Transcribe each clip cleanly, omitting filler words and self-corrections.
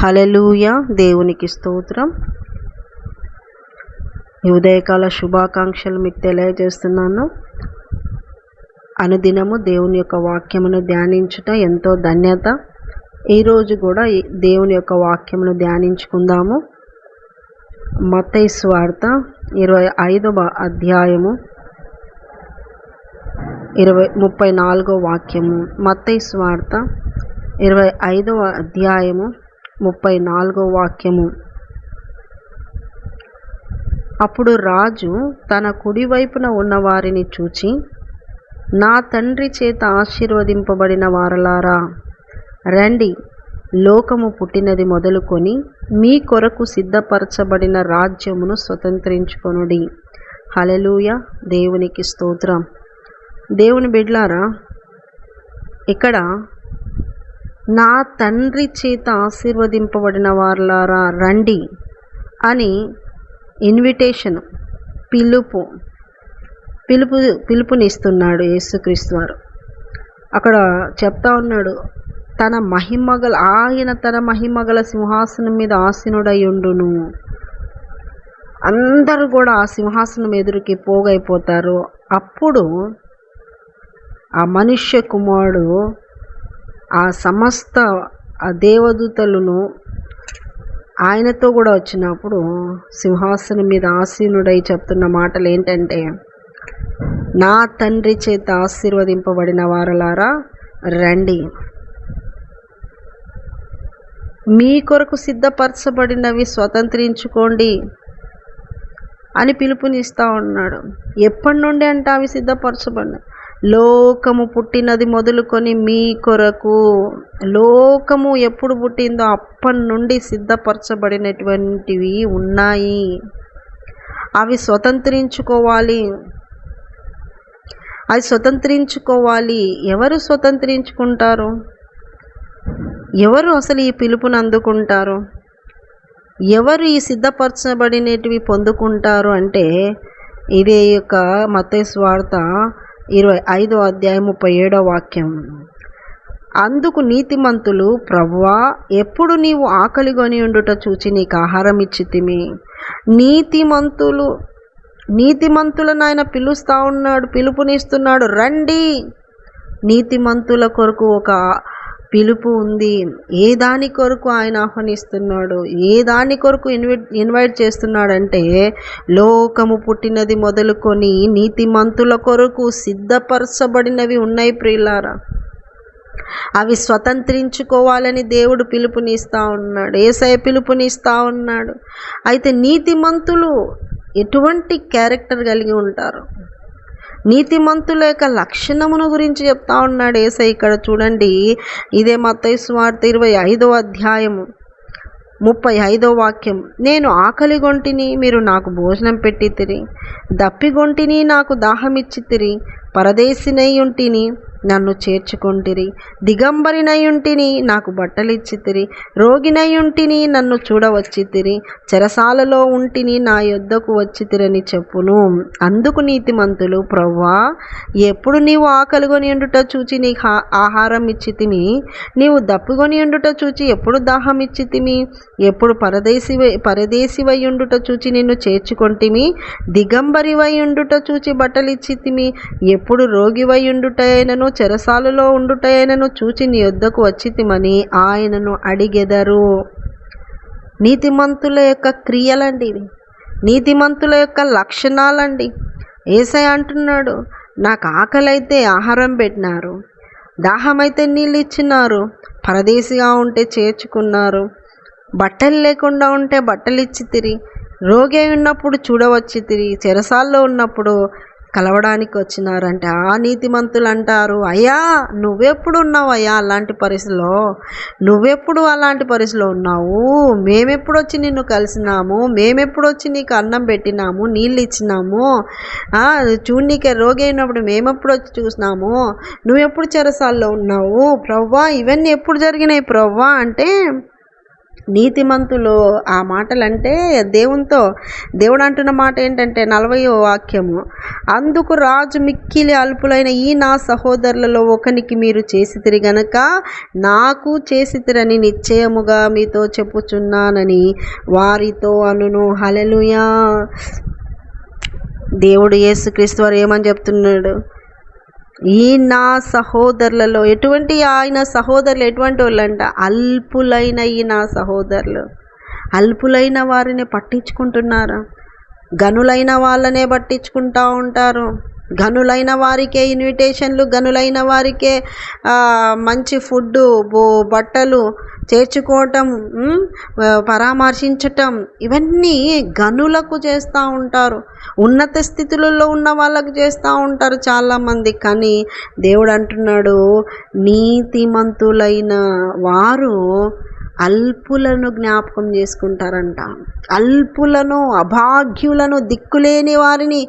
హల్లెలూయా. దేవునికి స్తోత్రం. ఈ ఉదయకాల శుభాకాంక్షలు మీకు తెలియజేస్తున్నాను. అనుదినము దేవుని యొక్క వాక్యమును ధ్యానించుట ఎంతో ధన్యత. ఈరోజు కూడా దేవుని యొక్క వాక్యమును ధ్యానించుకుందాము. మత్తయి సువార్త 25వ అధ్యాయము 34వ వాక్యము. మత్తయి సువార్త 25వ అధ్యాయము 34వ వాక్యము. అప్పుడు రాజు తన కుడివైపున ఉన్న వారిని చూచి, నా తండ్రి చేత ఆశీర్వదింపబడిన వారలారా, రండి, లోకము పుట్టినది మొదలుకొని మీ కొరకు సిద్ధపరచబడిన రాజ్యమును స్వతంత్రించుకొనుడి. హల్లెలూయా. దేవునికి స్తోత్రం. దేవుని బిడ్డలారా, ఇక్కడ నా తండ్రి చేత ఆశీర్వదింపబడిన వారలారా రండి అని ఇన్విటేషన్, పిలుపునిస్తున్నాడు యేసుక్రీస్తు వారు. అక్కడ చెప్తా ఉన్నాడు, ఆయన తన మహిమగల సింహాసనం మీద ఆసీనుడయుండును. అందరూ కూడా ఆ సింహాసనం ఎదురుకి పోగైపోతారు. అప్పుడు ఆ మనుష్య కుమారుడు ఆ సమస్త ఆ దేవదూతలను ఆయనతో కూడా వచ్చినప్పుడు సింహాసనం మీద ఆసీనుడై చెప్తున్న మాటలు ఏంటంటే, నా తండ్రి చేత ఆశీర్వదింపబడిన వారలారా రండి, మీ కొరకు సిద్ధపరచబడినవి స్వతంత్రించుకోండి అని పిలుపునిస్తూ ఉన్నాడు. ఎప్పటి నుండి అంటే అవి సిద్ధపరచబడిన లోకము పుట్టినది మొదలుకొని మీ కొరకు. లోకము ఎప్పుడు పుట్టిందో అప్పటి నుండి సిద్ధపరచబడినటువంటివి ఉన్నాయి. అవి స్వతంత్రించుకోవాలి. ఎవరు స్వతంత్రించుకుంటారు? ఎవరు అసలు ఈ పిలుపుని అందుకుంటారు? ఎవరు ఈ సిద్ధపరచబడినటివి పొందుకుంటారు అంటే, ఇదే యొక్క మత్తయి సువార్త 25వ అధ్యాయం 37వ వాక్యం. అందుకు నీతిమంతులు, ప్రభువా, ఎప్పుడు నీవు ఆకలిగొని ఉండుట చూచి నీకు ఆహారం ఇచ్చితిమి. నీతిమంతులను ఆయన పిలుస్తూ ఉన్నాడు, పిలుపునిస్తున్నాడు, రండి. నీతిమంతుల కొరకు ఒక పిలుపు ఉంది. ఏ దాని కొరకు ఆయన ఆహ్వానిస్తున్నాడు, ఏ దాని కొరకు ఇన్వైట్ చేస్తున్నాడంటే, లోకము పుట్టినది మొదలుకొని నీతిమంతుల కొరకు సిద్ధపరచబడినవి ఉన్నాయి ప్రియులారా. అవి స్వతంత్రించుకోవాలని దేవుడు పిలుపునిస్తూ ఉన్నాడు, యేసయ్య పిలుపునిస్తూ ఉన్నాడు. అయితే నీతిమంతులు ఎటువంటి క్యారెక్టర్ కలిగి ఉంటారు? నీతిమంతుల యొక్క లక్షణమును గురించి చెప్తా ఉన్నాడు యేసయ్య. ఇక్కడ చూడండి, ఇదే మత్తయి సువార్త 25వ అధ్యాయము 35వ వాక్యం. నేను ఆకలిగొంటిని, మీరు నాకు భోజనం పెట్టితిరి. దప్పిగొంటిని, నాకు దాహమిచ్చితిరి. పరదేశినై ఉంటిని, నన్ను చేర్చుకొంటిరి. దిగంబరినై ఉంటిని, నాకు బట్టలిచ్చితిరి. రోగినై ఉంటిని, నన్ను చూడవచ్చితిరి. చెరసాలలో ఉంటిని, నా యొద్దకు వచ్చితిరని చెప్పును. అందుకు నీతిమంతులు, ప్రభువా, ఎప్పుడు నీవు ఆకలిగొని ఉండుట చూచి నీకు ఆహారం ఇచ్చితిమి, నీవు దప్పిగొని ఉండుట చూచి ఎప్పుడు దాహం ఇచ్చితిమి, ఎప్పుడు పరదేశివై ఉండుట చూచి నిన్ను చేర్చుకొంటిమి, దిగంబరివై ఉండుట చూచి బట్టలిచ్చితిమి, ఎప్పుడు రోగివై ఉండుటైనను చెరసాలలో ఉండుటైనను చూచి నీ యొద్దకు వచ్చితిమని ఆయనను అడిగెదరు. నీతిమంతుల యొక్క క్రియలండి ఇవి, నీతిమంతుల యొక్క లక్షణాలండి. యేసయ్య అంటున్నాడు, నాకు ఆకలైతే ఆహారం పెట్టినారు, దాహమైతే నీళ్ళు ఇచ్చినారు, పరదేశిగా ఉంటే చేర్చుకున్నారు, బట్టలు లేకుండా ఉంటే బట్టలు ఇచ్చితిరి, రోగి ఉన్నప్పుడు చూడవచ్చితిరి, చెరసాల్లో ఉన్నప్పుడు కలవడానికి వచ్చినారంటే ఆ నీతిమంతులు అంటారు, అయ్యా నువ్వెప్పుడు ఉన్నావు అయ్యా అలాంటి పరిస్థితిలో? నువ్వెప్పుడు అలాంటి పరిస్థితిలో ఉన్నావు? మేమెప్పుడు వచ్చి నిన్ను కలిసినాము? మేమెప్పుడు వచ్చి నీకు అన్నం పెట్టినాము, నీళ్ళు ఇచ్చినాము? చూడనీకే రోగి అయినప్పుడు మేమెప్పుడు వచ్చి చూసినాము? నువ్వెప్పుడు చెరసాల్లో ఉన్నావు ప్రవ్వా? ఇవన్నీ ఎప్పుడు జరిగినాయి ప్రవ్వా అంటే, నీతిమంతులు ఆ మాటలంటే దేవుడు అంటున్న మాట ఏంటంటే 40వ వాక్యము, అందుకు రాజు మిక్కిలి అల్పులైన ఈ నా సహోదరులలో ఒకనికి మీరు చేసితిరి గనక నాకు చేసితిరని నిశ్చయముగా మీతో చెప్పుచున్నానని వారితో అనును. హల్లెలూయా. దేవుడు యేసుక్రీస్తు వారు ఏమని చెప్తున్నాడు? ఈ నా సహోదరులలో ఆయన సహోదరులు ఎటువంటి వాళ్ళంట? అల్పులైన ఈ నా సహోదరులు. అల్పులైన వారిని పట్టించుకుంటున్నారా? గనులైన వాళ్ళనే పట్టించుకుంటూ ఉంటారు. గనులైన వారికే ఇన్విటేషన్లు, గనులైన వారికే మంచి ఫుడ్డు, బట్టలు చేర్చుకోవటం, పరామర్శించటం, ఇవన్నీ గనులకు చేస్తూ ఉంటారు. ఉన్నత స్థితులలో ఉన్న వాళ్ళకు చేస్తూ ఉంటారు చాలామంది. కానీ దేవుడు అంటున్నాడు, నీతిమంతులైన వారు అల్పులను జ్ఞాపకం చేసుకుంటారంట. అల్పులను, అభాగ్యులను, దిక్కులేని వారిని,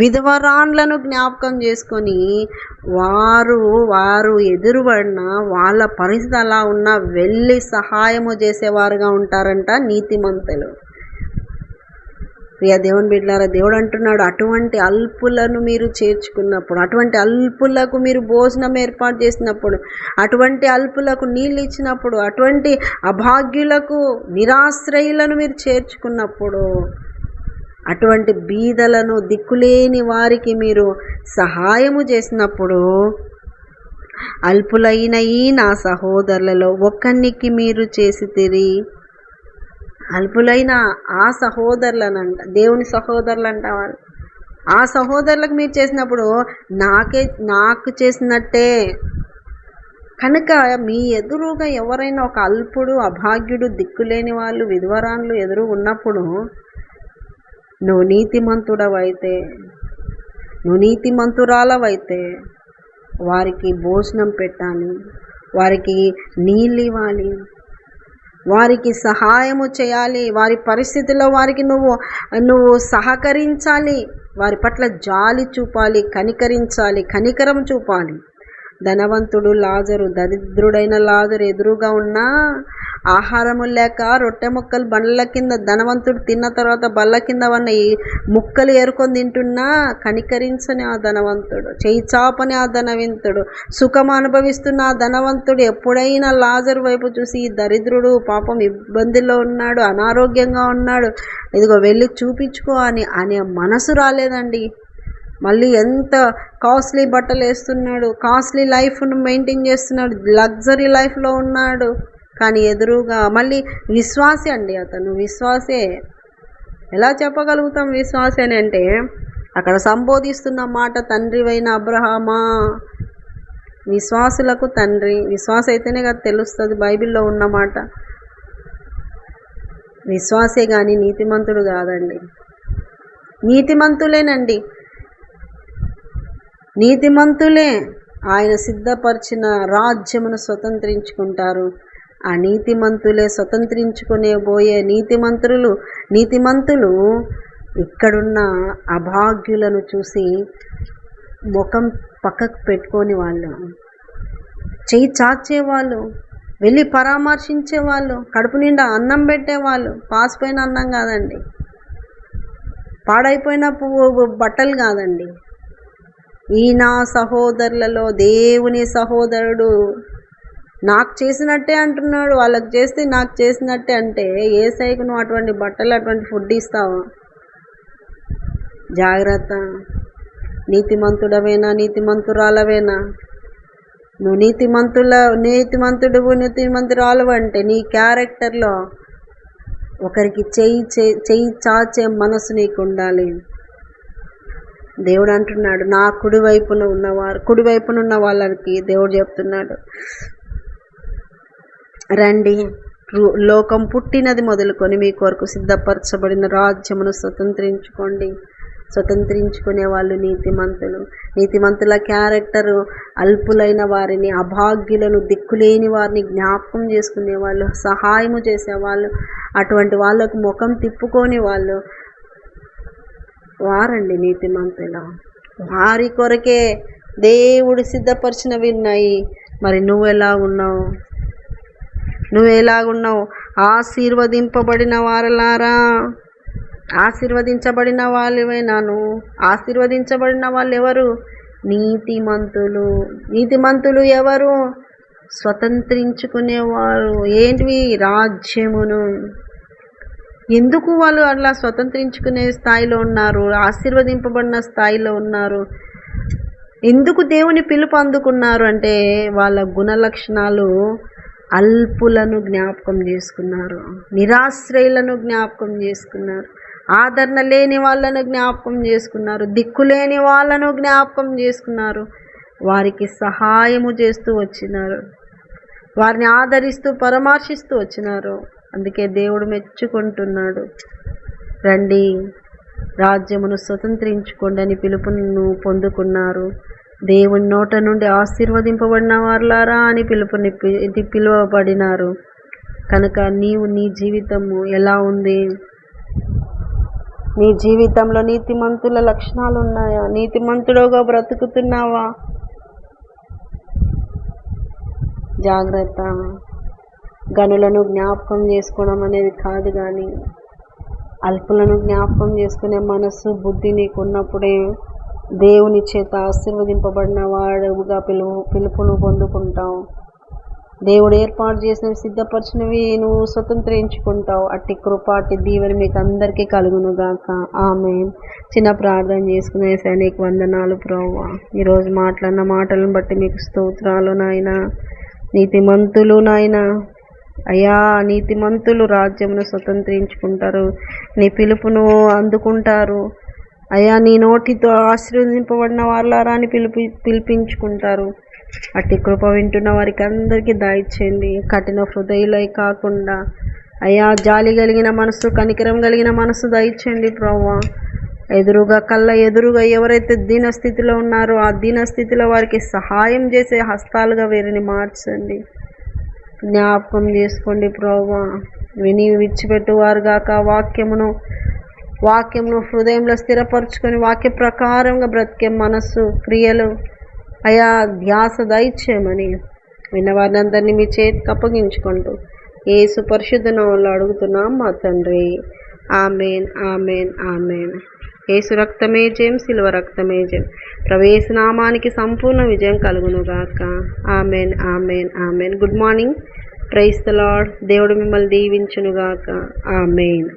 విధవరాండ్లను జ్ఞాపకం చేసుకొని వారు ఎదురుపడిన వాళ్ళ పరిస్థితి అలా ఉన్నా వెళ్ళి సహాయము చేసేవారుగా ఉంటారంట నీతిమంతులు. ప్రియ దేవుని బిడ్డలారా, దేవుడు అంటున్నాడు, అటువంటి అల్పులను మీరు చేర్చుకున్నప్పుడు, అటువంటి అల్పులకు మీరు భోజనం ఏర్పాటు చేసినప్పుడు, అటువంటి అల్పులకు నీళ్ళు ఇచ్చినప్పుడు, అటువంటి అభాగ్యులకు, నిరాశ్రయులను మీరు చేర్చుకున్నప్పుడు, అటువంటి బీదలను, దిక్కులేని వారికి మీరు సహాయము చేసినప్పుడు, అల్పులైన ఈ నా సహోదరులలో ఒకనికి మీరు చేసితిరి. అల్పులైన ఆ సహోదరులనంట, దేవుని సహోదరులు అంట వాళ్ళు. ఆ సహోదరులకు మీరు చేసినప్పుడు నాకు చేసినట్టే. కనుక మీ ఎదురుగా ఎవరైనా ఒక అల్పుడు, అభాగ్యుడు, దిక్కులేని వాళ్ళు, విధవరాన్లు ఎదురు ఉన్నప్పుడు నువ్వు నీతిమంతుడవైతే, నువ్వు నీతిమంతురాలవైతే వారికి భోజనం పెట్టాలి, వారికి నీళ్ళు ఇవ్వాలి, వారికి సహాయము చేయాలి, వారి పరిస్థితిలో వారికి నువ్వు సహకరించాలి, వారి పట్ల జాలి చూపాలి, కనికరం చూపాలి. ధనవంతుడు లాజరు, దరిద్రుడైన లాజరు ఎదురుగా ఉన్నా ఆహారము లేక రొట్టె ముక్కలు బండ్ల కింద, ధనవంతుడు తిన్న తర్వాత బల్ల కింద ఉన్న ఈ ముక్కలు ఏరుకొని తింటున్నా కనికరించని ఆ ధనవంతుడు, చేయి చాపని ఆ ధనవంతుడు, సుఖం అనుభవిస్తున్న ఆ ధనవంతుడు ఎప్పుడైనా లాజరు వైపు చూసి ఈ దరిద్రుడు పాపం ఇబ్బందిలో ఉన్నాడు, అనారోగ్యంగా ఉన్నాడు, ఇదిగో వెళ్ళి చూపించుకో అనే మనసు రాలేదండి. మళ్ళీ ఎంత కాస్ట్లీ బట్టలు వేస్తున్నాడు, కాస్ట్లీ లైఫ్ను మెయింటైన్ చేస్తున్నాడు, లగ్జరీ లైఫ్లో ఉన్నాడు, కానీ ఎదురుగా మళ్ళీ విశ్వాసే అండి. అతను విశ్వాసే. ఎలా చెప్పగలుగుతాం విశ్వాసే అని అంటే, అక్కడ సంబోధిస్తున్న మాట తండ్రివైన అబ్రహామా, విశ్వాసులకు తండ్రి. విశ్వాస అయితేనే కదా తెలుస్తుంది బైబిల్లో ఉన్నమాట. విశ్వాసే కానీ నీతిమంతుడు కాదండి. నీతిమంతులేనండి, నీతిమంతులే ఆయన సిద్ధపరిచిన రాజ్యమును స్వతంత్రించుకుంటారు. ఆ నీతిమంతులే స్వతంత్రించుకునే నీతిమంతులు ఇక్కడున్న అభాగ్యులను చూసి ముఖం పక్కకు పెట్టుకొని వాళ్ళు, చెయ్యి చాచేవాళ్ళు, వెళ్ళి పరామర్శించేవాళ్ళు, కడుపు నిండా అన్నం పెట్టేవాళ్ళు. పాసిపోయిన అన్నం కాదండి, పాడైపోయిన బట్టలు కాదండి. ఈ నా సహోదరులలో దేవుని సహోదరుడు నాకు చేసినట్టే అంటున్నాడు. వాళ్ళకి చేస్తే నాకు చేసినట్టే అంటే యేసయ్యకు నువ్వు అటువంటి బట్టలు, అటువంటి ఫుడ్ ఇస్తావా? జాగ్రత్త. నీతిమంతుడవేనా, నీతిమంతురాలవేనా? నువ్వు నీతిమంతురాలు అంటే నీ క్యారెక్టర్లో ఒకరికి చెయ్యి చాచే మనసు నీకు ఉండాలి. దేవుడు అంటున్నాడు, నా కుడివైపున ఉన్న వాళ్ళకి దేవుడు చెప్తున్నాడు, రండి, లోకం పుట్టినది మొదలుకొని మీ కొరకు సిద్ధపరచబడిన రాజ్యమును స్వతంత్రించుకోండి. స్వతంత్రించుకునే వాళ్ళు నీతిమంతుల క్యారెక్టరు అల్పులైన వారిని, అభాగ్యులను, దిక్కులేని వారిని జ్ఞాపకం చేసుకునేవాళ్ళు, సహాయము చేసేవాళ్ళు, అటువంటి వాళ్ళకు ముఖం తిప్పుకొని వారండి నీతిమంతులు. వారి కొరకే దేవుడు సిద్ధపరిచినవి ఉన్నాయి. మరి నువ్వు ఎలాగున్నావు? ఆశీర్వదింపబడిన వారలారా, ఆశీర్వదించబడిన వాళ్ళవేనాను. ఆశీర్వదించబడిన వాళ్ళు ఎవరు? నీతిమంతులు. నీతిమంతులు ఎవరు? స్వతంత్రించుకునేవారు. ఏంటివి? రాజ్యమును. ఎందుకు వాళ్ళు అలా స్వతంత్రించుకునే స్థాయిలో ఉన్నారు? ఆశీర్వదింపబడిన స్థాయిలో ఉన్నారు. ఎందుకు దేవుని పిలుపు అందుకున్నారు అంటే వాళ్ళ గుణ లక్షణాలు అల్పులను జ్ఞాపకం చేసుకున్నారు, నిరాశ్రయులను జ్ఞాపకం చేసుకున్నారు, ఆదరణ లేని వాళ్ళను జ్ఞాపకం చేసుకున్నారు, దిక్కులేని వాళ్ళను జ్ఞాపకం చేసుకున్నారు, వారికి సహాయము చేస్తూ వచ్చినారు, వారిని ఆదరిస్తూ పరామర్శిస్తూ వచ్చినారు. అందుకే దేవుడు మెచ్చుకుంటున్నాడు. రండి, రాజ్యమును స్వతంత్రించుకోండి అని పిలుపును పొందుకున్నారు. దేవుని నోట నుండి ఆశీర్వదింపబడిన వారులారా అని పిలువబడినారు. కనుక నీ జీవితము ఎలా ఉంది? నీ జీవితంలో నీతిమంతుల లక్షణాలు ఉన్నాయా? నీతిమంతుడుగా బ్రతుకుతున్నావా? జాగ్రత్త. గనులను జ్ఞాపకం చేసుకోవడం అనేది కాదు, కానీ అల్పులను జ్ఞాపకం చేసుకునే మనస్సు, బుద్ధి నీకున్నప్పుడే దేవుని చేత ఆశీర్వదింపబడిన వాడుగా పిలుపును పొందుకుంటావు. దేవుడు ఏర్పాటు చేసినవి, సిద్ధపరిచినవి నువ్వు స్వతంత్రించుకుంటావు. అట్టి కృప, అట్టి దీవెన మీకు అందరికీ కలుగునుగాక. ఆమేన్. చిన్న ప్రార్థన చేసుకునే సైనిక వందనాలు ప్రభువా. ఈరోజు మాట్లాడిన మాటలను బట్టి మీకు స్తోత్రాలు నాయన. నీతిమంతులు నాయన, అయ్యా నీతిమంతులు రాజ్యమును స్వతంత్రించుకుంటారు, నీ పిలుపును అందుకుంటారు. అయ్యా నీ నోటితో ఆశీర్వదింపబడిన వాళ్ళారా అని పిలిపించుకుంటారు. అట్టి కృప వింటున్న వారికి అందరికీ దయచేయండి. కఠిన హృదయులై కాకుండా అయ్యా జాలి కలిగిన మనసు, కనికరం కలిగిన మనసు దయచేయండి ప్రభువా. ఎదురుగా ఎవరైతే దీనస్థితిలో ఉన్నారో ఆ దీనస్థితిలో వారికి సహాయం చేసే హస్తాలుగా వీరిని మార్చండి. జ్ఞాపకం చేసుకోండి ప్రభువా. విని విడిచిపెట్టువారుగాక. వాక్యమును హృదయంలో స్థిరపరచుకొని వాక్య ప్రకారంగా బ్రతికే మనస్సు, క్రియలు అయా ధ్యాస దయచేయమని విన్నవారిని అందరినీ మీ చేతికి అప్పగించుకుంటూ యేసు పరిశుద్ధ నామములో అడుగుతున్నాం మా తండ్రి. Amen, amen, amen. యేసు రక్తమే జయం, శిలువ రక్తమే జయం. ప్రవేశ నామానికి సంపూర్ణ విజయం కలుగునుగాక. Amen, amen, amen. Good morning. Praise the Lord. దేవుడు మిమ్మల్ని దీవించునుగాక. ఆమెన్.